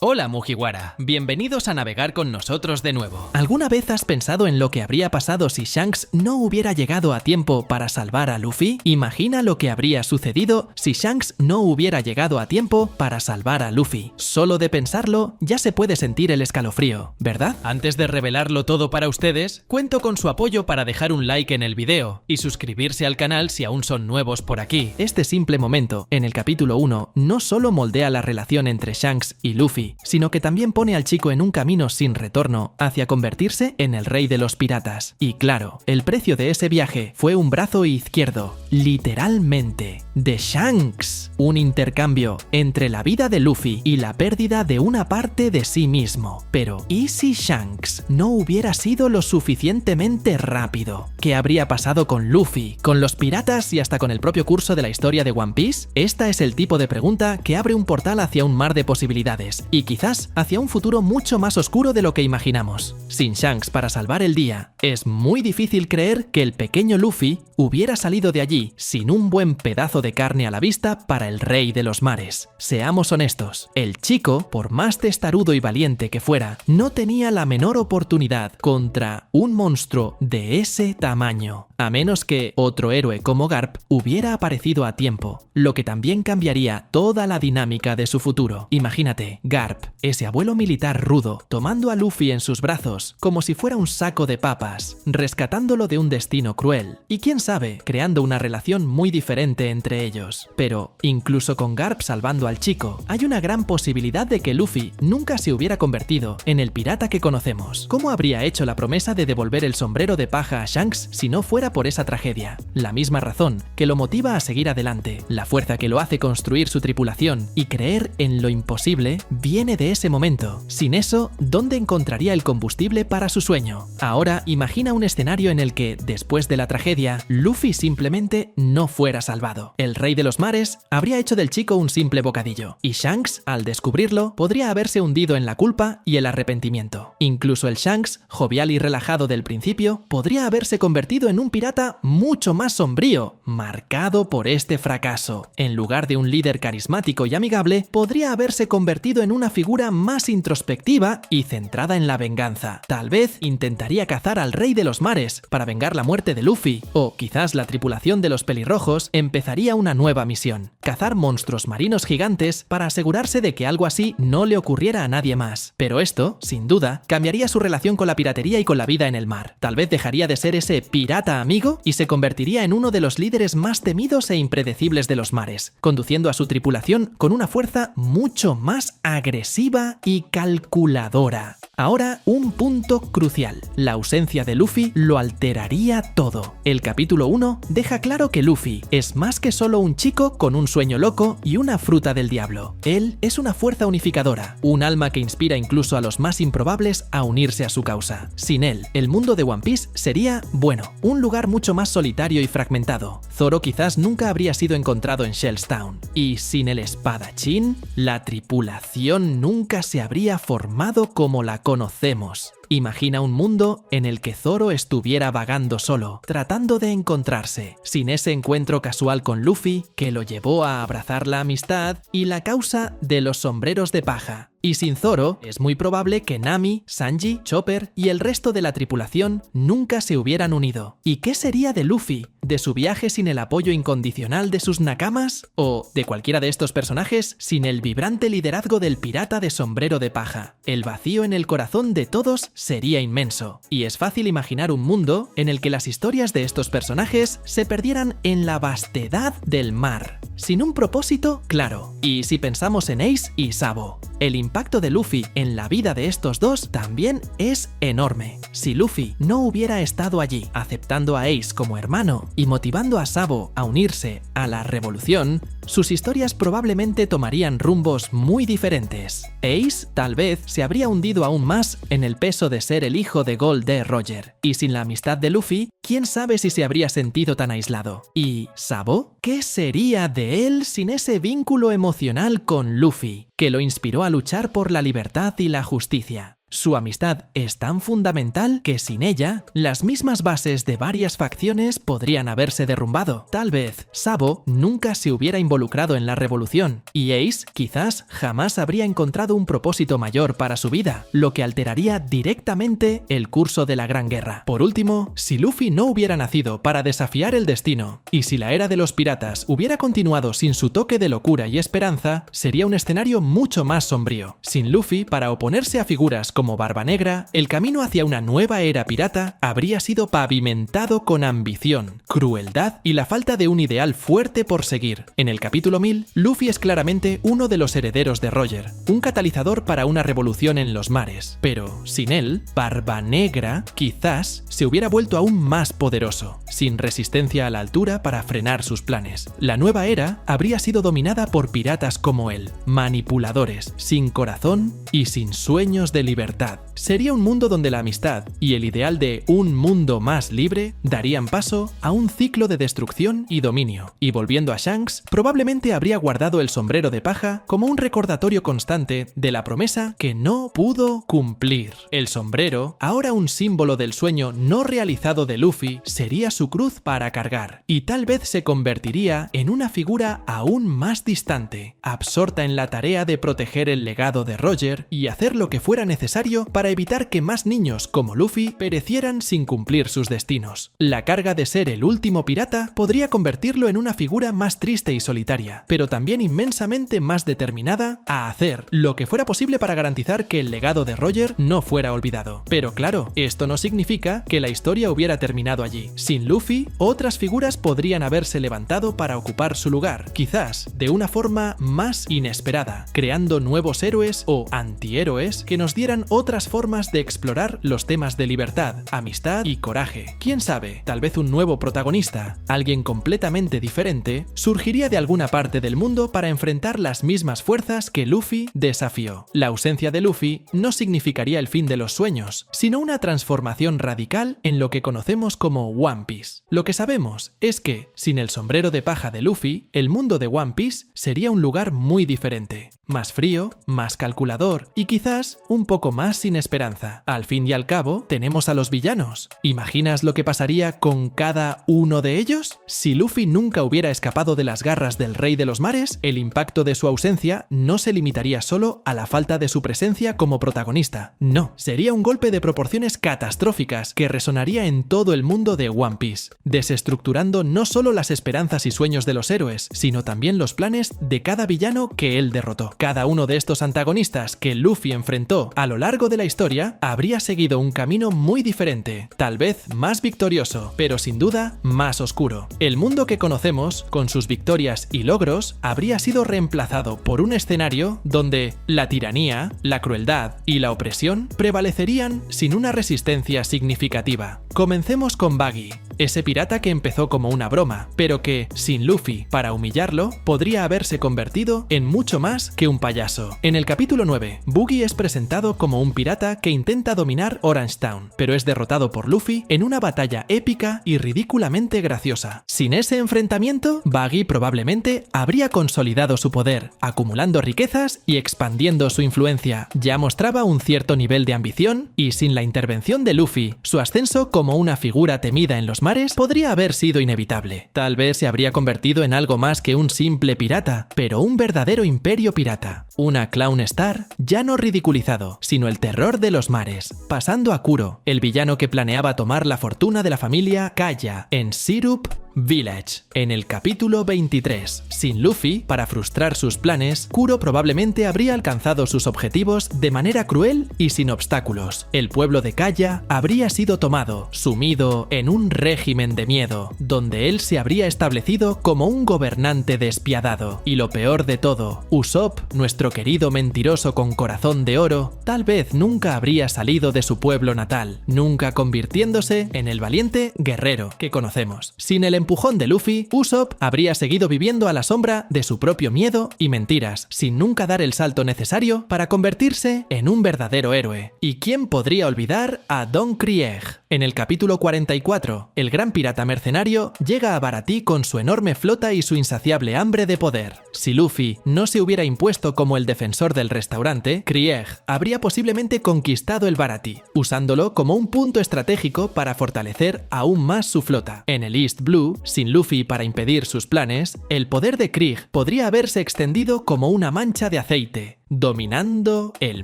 Hola Mugiwara, bienvenidos a navegar con nosotros de nuevo. ¿Alguna vez has pensado en lo que habría pasado si Shanks no hubiera llegado a tiempo para salvar a Luffy? Imagina lo que habría sucedido si Shanks no hubiera llegado a tiempo para salvar a Luffy. Solo de pensarlo ya se puede sentir el escalofrío, ¿verdad? Antes de revelarlo todo para ustedes, cuento con su apoyo para dejar un like en el video y suscribirse al canal si aún son nuevos por aquí. Este simple momento, en el capítulo 1, no solo moldea la relación entre Shanks y Luffy, sino que también pone al chico en un camino sin retorno hacia convertirse en el rey de los piratas. Y claro, el precio de ese viaje fue un brazo izquierdo, literalmente, de Shanks. Un intercambio entre la vida de Luffy y la pérdida de una parte de sí mismo. Pero, ¿y si Shanks no hubiera sido lo suficientemente rápido? ¿Qué habría pasado con Luffy, con los piratas y hasta con el propio curso de la historia de One Piece? Esta es el tipo de pregunta que abre un portal hacia un mar de posibilidades y quizás hacia un futuro mucho más oscuro de lo que imaginamos. Sin Shanks para salvar el día, es muy difícil creer que el pequeño Luffy hubiera salido de allí sin un buen pedazo de carne a la vista para el rey de los mares. Seamos honestos, el chico, por más testarudo y valiente que fuera, no tenía la menor oportunidad contra un monstruo de ese tamaño, a menos que otro héroe como Garp hubiera aparecido a tiempo, lo que también cambiaría toda la dinámica de su futuro. Imagínate, Garp, ese abuelo militar rudo, tomando a Luffy en sus brazos como si fuera un saco de papas, rescatándolo de un destino cruel, y quién sabe, creando una relación muy diferente entre ellos. Pero, incluso con Garp salvando al chico, hay una gran posibilidad de que Luffy nunca se hubiera convertido en el pirata que conocemos. ¿Cómo habría hecho la promesa de devolver el sombrero de paja a Shanks si no fuera por esa tragedia? La misma razón que lo motiva a seguir adelante, la fuerza que lo hace construir su tripulación y creer en lo imposible, viene de ese momento. Sin eso, ¿dónde encontraría el combustible para su sueño? Ahora imagina un escenario en el que, después de la tragedia, Luffy simplemente no fuera salvado. El rey de los mares habría hecho del chico un simple bocadillo, y Shanks, al descubrirlo, podría haberse hundido en la culpa y el arrepentimiento. Incluso el Shanks, jovial y relajado del principio, podría haberse convertido en un pirata mucho más sombrío, marcado por este fracaso. En lugar de un líder carismático y amigable, podría haberse convertido en una figura más introspectiva y centrada en la venganza. Tal vez intentaría cazar al rey de los mares para vengar la muerte de Luffy, o quizás la tripulación de los pelirrojos empezaría una nueva misión: cazar monstruos marinos gigantes para asegurarse de que algo así no le ocurriera a nadie más. Pero esto, sin duda, cambiaría su relación con la piratería y con la vida en el mar. Tal vez dejaría de ser ese pirata amigo y se convertiría en uno de los líderes más temidos e impredecibles de los mares, conduciendo a su tripulación con una fuerza mucho más agresiva y calculadora. Ahora, un punto crucial. La ausencia de Luffy lo alteraría todo. El capítulo 1 deja claro que Luffy es más que solo un chico con un sueño loco y una fruta del diablo. Él es una fuerza unificadora, un alma que inspira incluso a los más improbables a unirse a su causa. Sin él, el mundo de One Piece sería, bueno, un lugar mucho más solitario y fragmentado. Zoro quizás nunca habría sido encontrado en Shell's Town. Y sin el espadachín, la tripulación nunca se habría formado como la conocemos. Imagina un mundo en el que Zoro estuviera vagando solo, tratando de encontrarse, sin ese encuentro casual con Luffy que lo llevó a abrazar la amistad y la causa de los sombreros de paja. Y sin Zoro, es muy probable que Nami, Sanji, Chopper y el resto de la tripulación nunca se hubieran unido. ¿Y qué sería de Luffy? ¿De su viaje sin el apoyo incondicional de sus nakamas? ¿O de cualquiera de estos personajes sin el vibrante liderazgo del pirata de sombrero de paja? El vacío en el corazón de todos sería inmenso. Y es fácil imaginar un mundo en el que las historias de estos personajes se perdieran en la vastedad del mar, sin un propósito claro. Y si pensamos en Ace y Sabo, el impacto de Luffy en la vida de estos dos también es enorme. Si Luffy no hubiera estado allí, aceptando a Ace como hermano y motivando a Sabo a unirse a la revolución, sus historias probablemente tomarían rumbos muy diferentes. Ace tal vez se habría hundido aún más en el peso de ser el hijo de Gold D. Roger, y sin la amistad de Luffy, quién sabe si se habría sentido tan aislado. ¿Y Sabo? ¿Qué sería de él sin ese vínculo emocional con Luffy, que lo inspiró a luchar por la libertad y la justicia? Su amistad es tan fundamental que sin ella, las mismas bases de varias facciones podrían haberse derrumbado. Tal vez Sabo nunca se hubiera involucrado en la revolución y Ace quizás jamás habría encontrado un propósito mayor para su vida, lo que alteraría directamente el curso de la Gran Guerra. Por último, si Luffy no hubiera nacido para desafiar el destino y si la era de los piratas hubiera continuado sin su toque de locura y esperanza, sería un escenario mucho más sombrío. Sin Luffy para oponerse a figuras como Barba Negra, el camino hacia una nueva era pirata habría sido pavimentado con ambición, crueldad y la falta de un ideal fuerte por seguir. En el capítulo 1000, Luffy es claramente uno de los herederos de Roger, un catalizador para una revolución en los mares. Pero sin él, Barba Negra quizás se hubiera vuelto aún más poderoso, sin resistencia a la altura para frenar sus planes. La nueva era habría sido dominada por piratas como él, manipuladores, sin corazón y sin sueños de libertad. Sería un mundo donde la amistad y el ideal de un mundo más libre darían paso a un ciclo de destrucción y dominio. Y volviendo a Shanks, probablemente habría guardado el sombrero de paja como un recordatorio constante de la promesa que no pudo cumplir. El sombrero, ahora un símbolo del sueño no realizado de Luffy, sería su cruz para cargar, y tal vez se convertiría en una figura aún más distante, absorta en la tarea de proteger el legado de Roger y hacer lo que fuera necesario para evitar que más niños como Luffy perecieran sin cumplir sus destinos. La carga de ser el último pirata podría convertirlo en una figura más triste y solitaria, pero también inmensamente más determinada a hacer lo que fuera posible para garantizar que el legado de Roger no fuera olvidado. Pero claro, esto no significa que la historia hubiera terminado allí. Sin Luffy, otras figuras podrían haberse levantado para ocupar su lugar, quizás de una forma más inesperada, creando nuevos héroes o antihéroes que nos dieran otras formas de explorar los temas de libertad, amistad y coraje. Quién sabe, tal vez un nuevo protagonista, alguien completamente diferente, surgiría de alguna parte del mundo para enfrentar las mismas fuerzas que Luffy desafió. La ausencia de Luffy no significaría el fin de los sueños, sino una transformación radical en lo que conocemos como One Piece. Lo que sabemos es que, sin el sombrero de paja de Luffy, el mundo de One Piece sería un lugar muy diferente. Más frío, más calculador y quizás un poco más sin esperanza. Al fin y al cabo, tenemos a los villanos. ¿Imaginas lo que pasaría con cada uno de ellos? Si Luffy nunca hubiera escapado de las garras del Rey de los Mares, el impacto de su ausencia no se limitaría solo a la falta de su presencia como protagonista. No, sería un golpe de proporciones catastróficas que resonaría en todo el mundo de One Piece, desestructurando no solo las esperanzas y sueños de los héroes, sino también los planes de cada villano que él derrotó. Cada uno de estos antagonistas que Luffy enfrentó a lo largo de la historia habría seguido un camino muy diferente, tal vez más victorioso, pero sin duda más oscuro. El mundo que conocemos, con sus victorias y logros, habría sido reemplazado por un escenario donde la tiranía, la crueldad y la opresión prevalecerían sin una resistencia significativa. Comencemos con Buggy, ese pirata que empezó como una broma, pero que, sin Luffy para humillarlo, podría haberse convertido en mucho más que un payaso. En el capítulo 9, Buggy es presentado como un pirata que intenta dominar Orange Town, pero es derrotado por Luffy en una batalla épica y ridículamente graciosa. Sin ese enfrentamiento, Buggy probablemente habría consolidado su poder, acumulando riquezas y expandiendo su influencia. Ya mostraba un cierto nivel de ambición y sin la intervención de Luffy, su ascenso como una figura temida en los mares podría haber sido inevitable. Tal vez se habría convertido en algo más que un simple pirata, pero un verdadero imperio pirata. Una Clown Star ya no ridiculizado, sino el terror de los mares, pasando a Kuro, el villano que planeaba tomar la fortuna de la familia Kaya en Syrup Village. En el capítulo 23, sin Luffy para frustrar sus planes, Kuro probablemente habría alcanzado sus objetivos de manera cruel y sin obstáculos. El pueblo de Kaya habría sido tomado, sumido en un régimen de miedo, donde él se habría establecido como un gobernante despiadado. Y lo peor de todo, Usopp, nuestro querido mentiroso con corazón de oro, tal vez nunca habría salido de su pueblo natal, nunca convirtiéndose en el valiente guerrero que conocemos. Sin el empujón de Luffy, Usopp habría seguido viviendo a la sombra de su propio miedo y mentiras, sin nunca dar el salto necesario para convertirse en un verdadero héroe. ¿Y quién podría olvidar a Don Krieg? En el capítulo 44, el gran pirata mercenario llega a Baratie con su enorme flota y su insaciable hambre de poder. Si Luffy no se hubiera impuesto como el defensor del restaurante, Krieg habría posiblemente conquistado el Baratie, usándolo como un punto estratégico para fortalecer aún más su flota. En el East Blue, sin Luffy para impedir sus planes, el poder de Krieg podría haberse extendido como una mancha de aceite, dominando el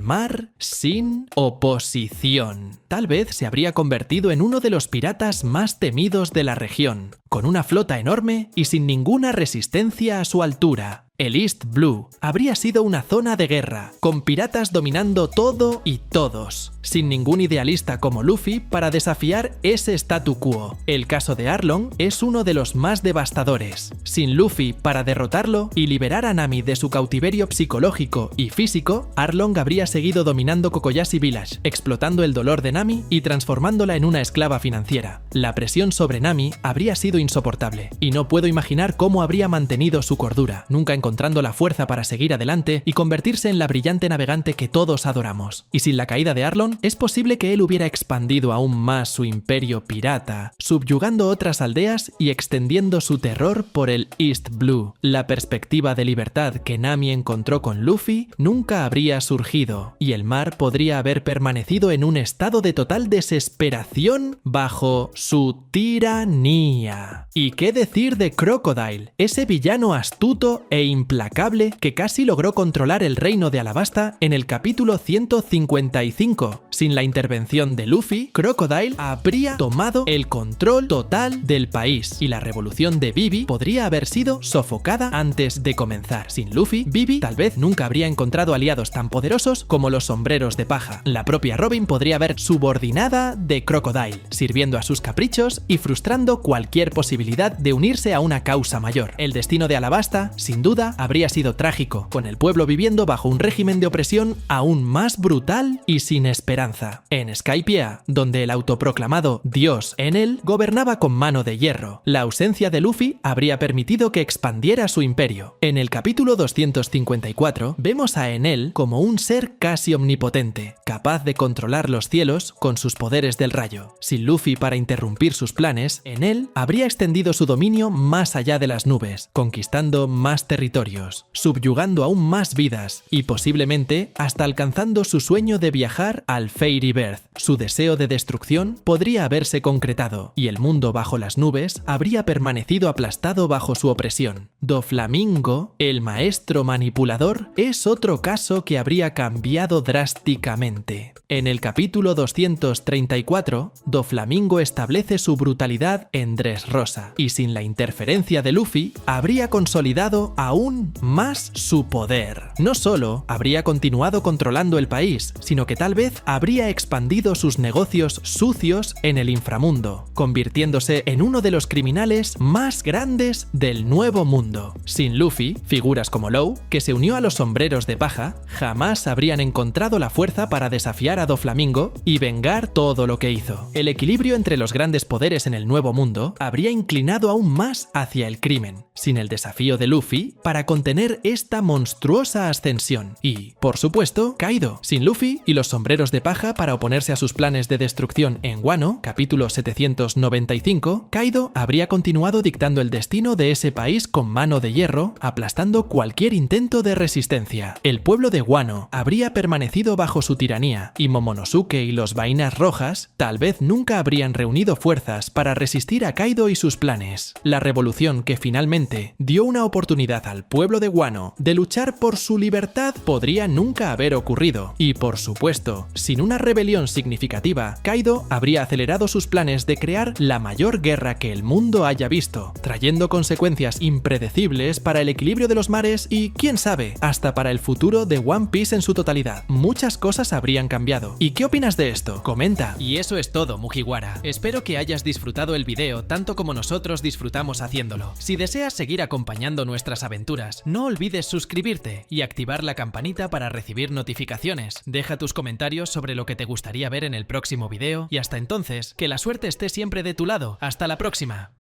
mar sin oposición. Tal vez se habría convertido en uno de los piratas más temidos de la región, con una flota enorme y sin ninguna resistencia a su altura. El East Blue habría sido una zona de guerra, con piratas dominando todo y todos, sin ningún idealista como Luffy para desafiar ese statu quo. El caso de Arlong es uno de los más devastadores. Sin Luffy para derrotarlo y liberar a Nami de su cautiverio psicológico y físico, Arlong habría seguido dominando Kokoyashi Village, explotando el dolor de Nami y transformándola en una esclava financiera. La presión sobre Nami habría sido insoportable, y no puedo imaginar cómo habría mantenido su cordura, nunca encontrando la fuerza para seguir adelante y convertirse en la brillante navegante que todos adoramos. Y sin la caída de Arlong, es posible que él hubiera expandido aún más su imperio pirata, subyugando otras aldeas y extendiendo su terror por el East Blue. La perspectiva de libertad que Nami encontró con Luffy nunca habría surgido, y el mar podría haber permanecido en un estado de total desesperación bajo su tiranía. ¿Y qué decir de Crocodile, ese villano astuto e implacable que casi logró controlar el reino de Alabasta en el capítulo 155? Sin la intervención de Luffy, Crocodile habría tomado el control total del país y la revolución de Vivi podría haber sido sofocada antes de comenzar. Sin Luffy, Vivi tal vez nunca habría encontrado aliados tan poderosos como los sombreros de paja. La propia Robin podría haber subordinada de Crocodile, sirviendo a sus caprichos y frustrando cualquier posibilidad de unirse a una causa mayor. El destino de Alabasta, sin duda, habría sido trágico, con el pueblo viviendo bajo un régimen de opresión aún más brutal y sin esperanza. En Skypiea, donde el autoproclamado Dios Enel gobernaba con mano de hierro, la ausencia de Luffy habría permitido que expandiera su imperio. En el capítulo 254 vemos a Enel como un ser casi omnipotente, capaz de controlar los cielos con sus poderes del rayo. Sin Luffy para interrumpir sus planes, Enel habría extendido su dominio más allá de las nubes, conquistando más territorios, subyugando aún más vidas y posiblemente hasta alcanzando su sueño de viajar al Fairyberth. Su deseo de destrucción podría haberse concretado y el mundo bajo las nubes habría permanecido aplastado bajo su opresión. Doflamingo, el maestro manipulador, es otro caso que habría cambiado drásticamente. En el capítulo 234, Doflamingo establece su brutalidad en Dressrosa y sin la interferencia de Luffy habría consolidado aún más su poder. No solo habría continuado controlando el país, sino que tal vez habría expandido sus negocios sucios en el inframundo, convirtiéndose en uno de los criminales más grandes del Nuevo Mundo. Sin Luffy, figuras como Law, que se unió a los sombreros de paja, jamás habrían encontrado la fuerza para desafiar a Doflamingo y vengar todo lo que hizo. El equilibrio entre los grandes poderes en el Nuevo Mundo habría inclinado aún más hacia el crimen, sin el desafío de Luffy para contener esta monstruosa ascensión. Y, por supuesto, Kaido. Sin Luffy y los sombreros de paja para oponerse a sus planes de destrucción en Wano, capítulo 795, Kaido habría continuado dictando el destino de ese país con mano de hierro, aplastando cualquier intento de resistencia. El pueblo de Wano habría permanecido bajo su tiranía y Momonosuke y los Vainas Rojas tal vez nunca habrían reunido fuerzas para resistir a Kaido y sus planes. La revolución que finalmente dio una oportunidad al pueblo de Wano de luchar por su libertad podría nunca haber ocurrido. Y por supuesto, sin una rebelión significativa, Kaido habría acelerado sus planes de crear la mayor guerra que el mundo haya visto, trayendo consecuencias impredecibles para el equilibrio de los mares y, quién sabe, hasta para el futuro de One Piece en su totalidad. Muchas cosas habrían cambiado. ¿Y qué opinas de esto? Comenta. Y eso es todo, Mugiwara. Espero que hayas disfrutado el video tanto como nosotros disfrutamos haciéndolo. Si deseas seguir acompañando nuestras aventuras, no olvides suscribirte y activar la campanita para recibir notificaciones. Deja tus comentarios sobre lo que te gustaría ver en el próximo video y hasta entonces, que la suerte esté siempre de tu lado. ¡Hasta la próxima!